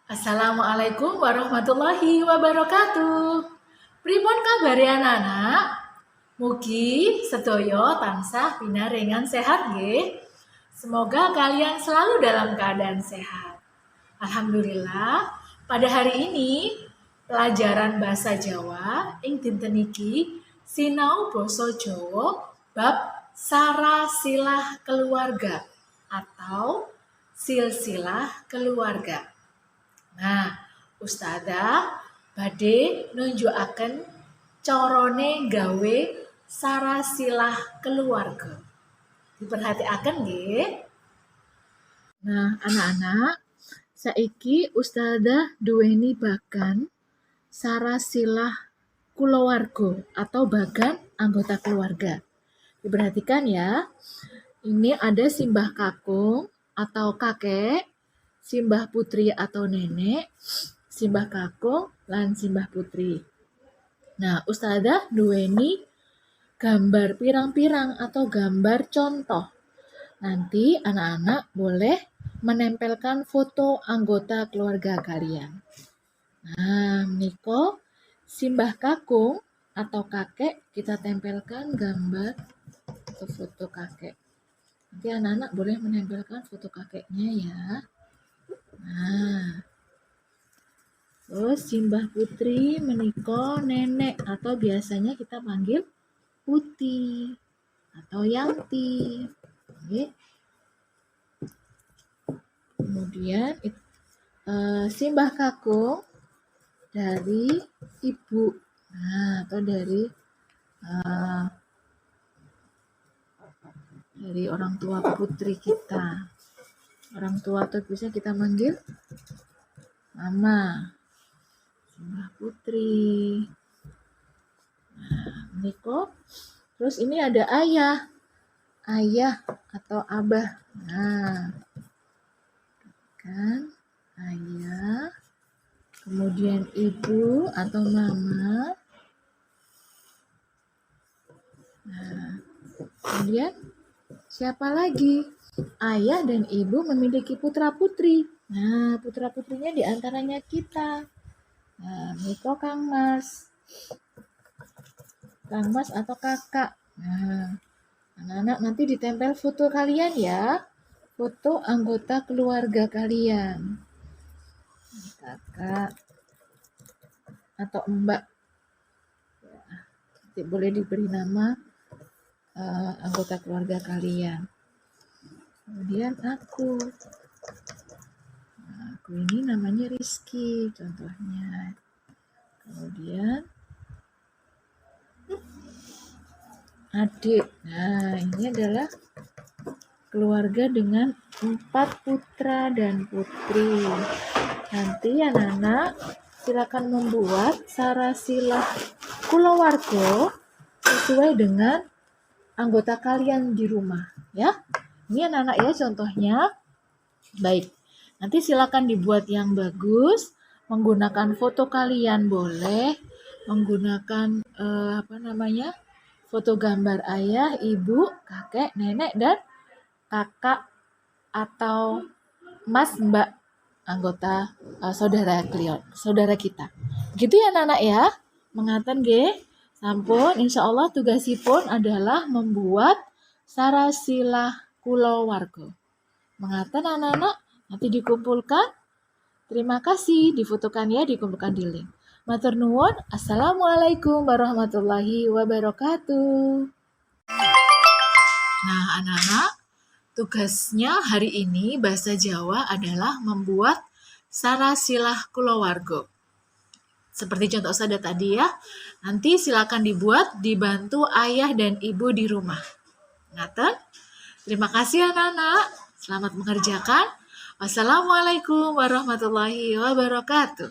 Assalamualaikum warahmatullahi wabarakatuh. Pripun kabare anak-anak? Mugi sedaya tansah pinaringan sehat nggih. Semoga kalian selalu dalam keadaan sehat. Alhamdulillah, pada hari ini pelajaran bahasa Jawa ing dinten iki sinau basa Jawa bab sarasilah keluarga atau silsilah keluarga. Nah, Ustazah badhe nunjukaken carane gawe sarasilah keluarga. Diperhatiaken nggih. Nah, anak-anak, saiki Ustazah duweni bagan sarasilah kulawarga atau bagan anggota keluarga. Diperhatikan ya. Ini ada simbah kakung atau kakek, simbah putri atau nenek, simbah kakung, lan simbah putri. Nah, Ustazah duweni gambar pirang-pirang atau gambar contoh. Nanti anak-anak boleh menempelkan foto anggota keluarga kalian. Nah, menika simbah kakung atau kakek kita tempelkan gambar atau foto kakek. Nanti anak-anak boleh menempelkan foto kakeknya ya. Nah, terus simbah putri menika nenek atau biasanya kita panggil Uti atau Yanti. Oke. Kemudian simbah kakung dari ibu, atau dari orang tua putri kita. Orang tua atau bisa kita manggil mama, simbah putri. Nah, Niko. Terus ini ada ayah atau abah. Nah, kan ayah. Kemudian ibu atau mama. Nah, kemudian siapa lagi? Ayah dan ibu memiliki putra-putri. Nah, putra-putrinya diantaranya kita. Nah, Niko Kang Mas atau kakak. Nah, anak-anak nanti ditempel foto kalian ya. Foto anggota keluarga kalian. Kakak atau mbak. Ya, boleh diberi nama anggota keluarga kalian. Kemudian aku. Nah, aku ini namanya Rizky contohnya. Kemudian adik. Nah, ini adalah keluarga dengan 4 putra dan putri. Nanti anak-anak silakan membuat sarasilah kulawarga sesuai dengan anggota kalian di rumah ya. Ini anak-anak ya contohnya. Baik. Nanti silakan dibuat yang bagus, menggunakan foto kalian boleh, menggunakan foto gambar ayah, ibu, kakek, nenek, dan kakak atau mas, mbak, anggota saudara kita. Gitu ya anak-anak ya. Mengaten nggih. Sampun insyaallah tugasipun adalah membuat sarasilah kulawarga. Mengaten anak-anak, nanti dikumpulkan. Terima kasih, difotokan ya, dikumpulkan di link. Matur nuwun. Assalamualaikum warahmatullahi wabarakatuh. Nah, anak-anak, tugasnya hari ini bahasa Jawa adalah membuat sarasilah kulawarga. Seperti contoh saya tadi ya. Nanti silakan dibuat, dibantu ayah dan ibu di rumah. Ngaten? Terima kasih anak-anak. Selamat mengerjakan. Wassalamualaikum warahmatullahi wabarakatuh.